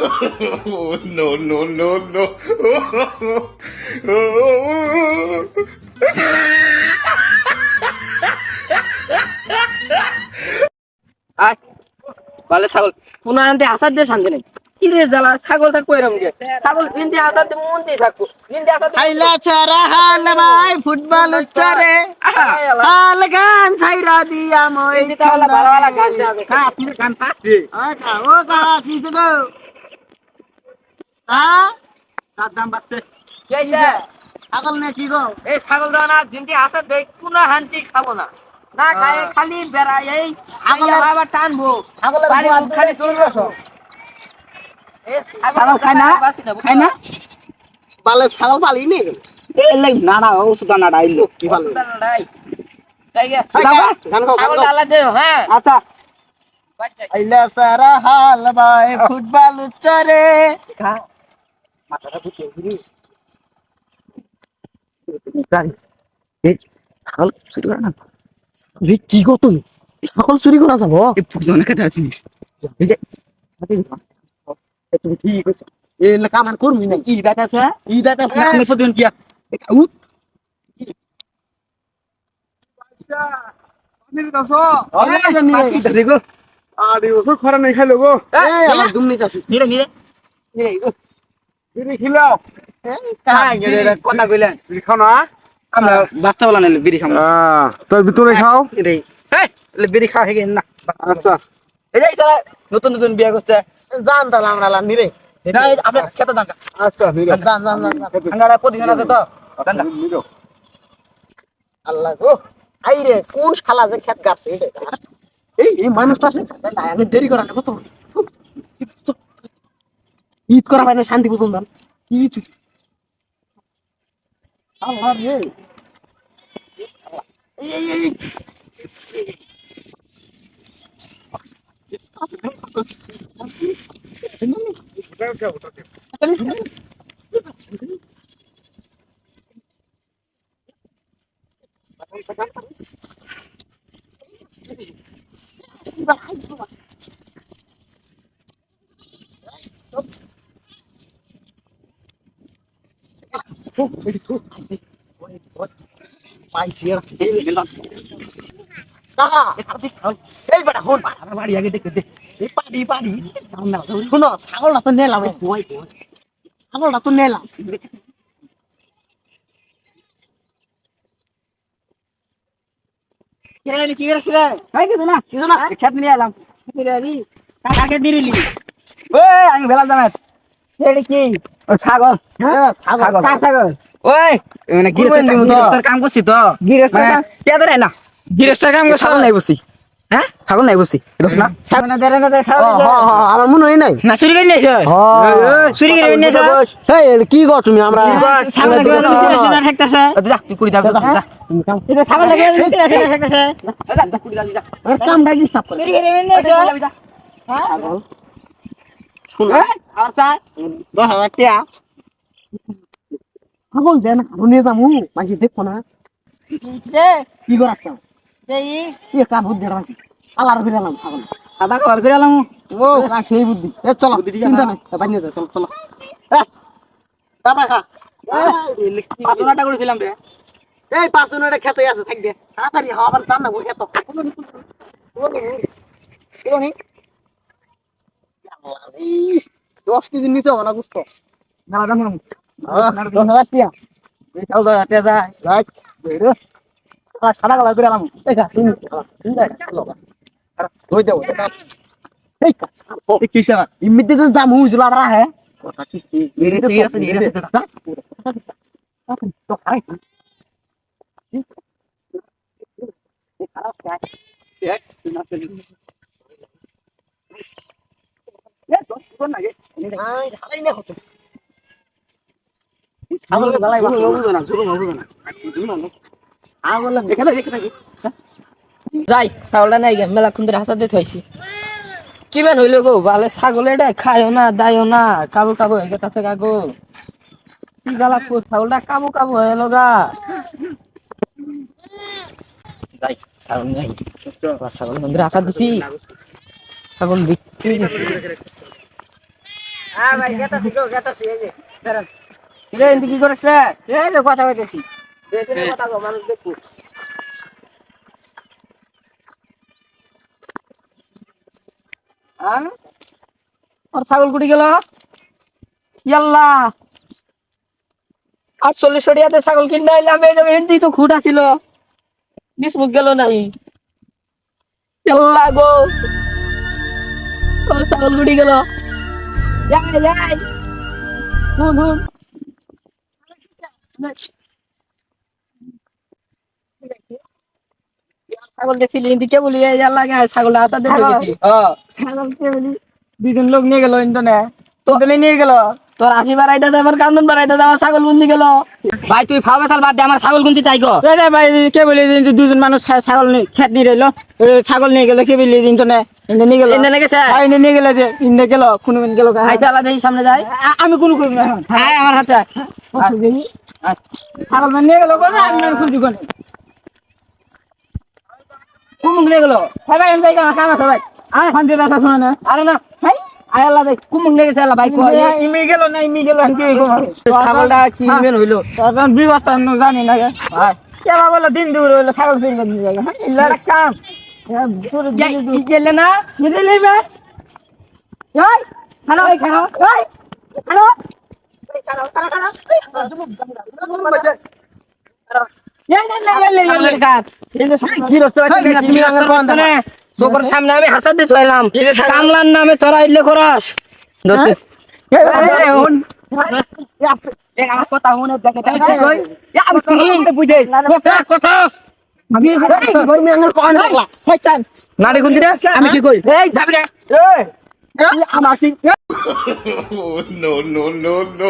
Oh, no, no, no, no. আয় বলে ছাগল কোন আনতে আসার দিয়ে শান্তি নেই কি রে জ্বালা ছাগলটা কইরাম গে ছাগল জিন্দি আসার দিয়ে মন দিয়ে থাকবো জিন্দি আসার আইলা চারা হাল ভাই ফুটবল চরে হাল গান ছাইরা দিয়া মই জিন্দি তাহলে ভালো ভালো ঘাস না দে আপনি গান পাচ্ছি ও কা কি শুনো তার দাম বাড়ছে কি হইছে আগল নে কি গো এই ছাগল দাও না জিন্দি আসার দেই কোন হান্তি খাবো না না খায় খালি বেড়াই এই ছাগলের আবার টানবো ছাগলের বাড়ি গোয়াল খালি খালি দৌড় বসো এই ছাগল খায় না খায় না বালে ছাগল পালি নি এই লাই না না ও সুদা না ডাইলো কি ভালো নাই তাই গে গান গাও ছাগল ডালা দে হ্যাঁ আচ্ছা আইলা সারা হাল ভাই ফুটবল চরে মাথাটা বুঝে গিরি ছাগল চুরি করা না কি গো তুমি ছাগল চুরি করা যাব এই পুজনে কাটা আছিস এই যে তুমি ঠিক কইছ এই কামান করবি না ই দাইতাছে আমি পদিন কি উঠ পানি দাও আরে জানি এটা দেখো আরে ওসব খরা নাই খাইলো গো এই আমার দুমনি চাছি নিরে নিরে নিরে বিড়ি খিলাও কাই গেলে কথা কইলেন বিড়ি খাও না আমরা বাস্তা বলা নাইলে বিড়ি খাম তোর ভিতরে খাও রে এই বিড়ি খাও হেগে না আচ্ছা এই যে সারা নতুন নতুন বিয়া করতে জান তাহলে আমরা লা নিরে না আপনি খেতে দাঙ্গা আচ্ছা নিরো জান জান জান আঙ্গারা প্রতিদিন আছে তো দাঙ্গা নিরো আল্লাহ গো আই রে কোন শালা যে খেত গাছে এটা এই মানুষটা আসে আমি দেরি করা না কত ঈদ করা হয় না শান্তি পছন্দ কি চুচি আল্লাহ রে এই পাইছি এই বেটা হন বাড়ি আগে দেখতে দে এই পাড়ি পাড়ি শুনো ছাগলটা তো নেলাম ছাগলটা তো নেলাম কি করছিস রে ভাই কিছু না খেত নিয়ে এলাম কাকে দিলি ওই আমি বেলা জানাস এটা কি ও ছাগল ছাগল ছাগল ওই মানে গিরস্তার কাম করছি তো গিরস্তার কে ধরে না গিরস্তার কাম করছ ছাগল নাই বসি হ্যাঁ ছাগল নাই বসি দেখ না ছাগল না দেরে না ছাগল আমার মনে হয় নাই না চুরি করে নিয়েছ চুরি করে নিয়েছ এই কি গো তুমি আমরা ছাগল না ঠেকতাছে যা তুই কুড়ি দাও যা এটা ছাগল লাগে ঠেকতাছে যা কুড়ি দাও যা কামটা ডিস্টার্ব করে চুরি করে নিয়েছ হ্যাঁ ছাগল শুনো আচ্ছা 10,000 টাকা ছাগল দেন নিয়ে যাবো মাঝে দেখো না কি করাচ্ছ এই কাম বুদ্ধি রাখছি আলার করে এলাম ছাগল সাদা কভার করে এলাম ও সেই বুদ্ধি এ চলো চিন্তা নাই বানিয়ে যা চলো চলো তারপর খা 500 টাকা করেছিলাম রে এই 500 টাকা খেতে আছে থাকবে তাড়াতাড়ি আবার জান না ও খেত কোনি 10 কেজি নিচে হবে না গুস্ত না দাম 10,000 টাকা এই চাল 10,000 টাকা যায় রাইট বেরো সাদা কালার করে এলাম দেখা তুমি চলো আর ধুই দেবো এই কি সারা ইমিডিয়েটলি জামু জুলা রা হে কথা কি মেরে ঠিক আছে নিয়ে রে তো খাই খারাপ কাজ এক না চলি এ তো কোন লাগে আই ঢালাই না হতো ছাগল জ্বালাই বাস বুঝো না জুলুম বুঝো না জুলুম না ছাগল এখানে দেখে থাকি যাই ছাগলটা নাই গে মেলাক্ষণ ধরে হাসা দিয়ে থইছি কিমান হইল গো বালে ছাগল এটা খায়ও না দায়ও না কাবু কাবু হয়ে গেছে কাগো কি গালা ছাগলটা কাবু কাবু হয়ে লগা যাই ছাগল নাই ছাগল মন্দিরে হাসা দিছি ছাগল বিক্রি হ্যাঁ ভাই গেতাছি এই যে দাঁড়ান রে এন্দি কি করিস রে এই যে কথা কইতেছি দেখে কথা গো মানুষ দেখু আর আর ছাগল কুটি গেল ইয়াল্লা 48 টাকাতে ছাগল কিনে আইলাম এই যে এন্দি তো খুঁট আছিল বিস্মুখ গেল নাই ইয়াল্লা গো আর ছাগল কুটি গেল যাই হুন ছাগল দেখছিলি এদিকে বলি ইয়াল্লা গে ছাগল হাতা দিয়ে গেছি ছাগলকে বলি দুজন লোক নিয়ে গেল ইন্টারনে তো নিয়ে গেল তোর আসি বাড়াইতে যায় আমার কান্দন বাড়াইতে যায় আমার ছাগল গুন্দি গেল ভাই তুই ফাও বেতাল বাদ দে আমার ছাগল গুন্দি চাই গো এই যে ভাই কে বলি যে দুজন মানুষ ছাগল নিয়ে খেত নিয়ে রইলো ছাগল নিয়ে গেল কে বলি ইন্টারনে ইন্টার নিয়ে গেল এনে গেছে ভাই নিয়ে গেল যে ইন্টার গেল কোন গেল ভাই চালা দেই সামনে যাই আমি কোন করব না এখন হ্যাঁ আমার হাতে ছাগল নিয়ে গেল কোন আমি খুঁজি কোন কুমুক নিয়ে গেল ভাই ভাই আমি কাম আছে ভাই আরে ফান দিয়ে কথা শোনা না আরে না ভাই আয় আল্লাহ দেখ কুমুক নিয়ে গেছে আল্লাহ ভাই কই ইমি গেল না ইমি গেল কি ছাগলটা কি মেন হইলো তখন বিবস্তা জানি না ভাই কেবা বলে দিন দূর হইলো ছাগল চুরি করে নিয়ে গেল ইল্লা কাম গেলে না বুঝলি ভাই ওই খানো এই খানো ওই হ্যালো ছাগলের কাজ তুমি আঙ্গার কোন না তোর সামনে আমি হাসাত দিয়ে থইলাম কামলার নামে তোরা ইল্লে করস দর্শক আমার কথা মনে দেখে আমি কোন বুঝে কথা আমি আঙ্গার কোন লাগলা হইতান নাড়ি গুন্দি রে আমি কি কই এই যাবি রে আমার কি Oh, no, no, no, no.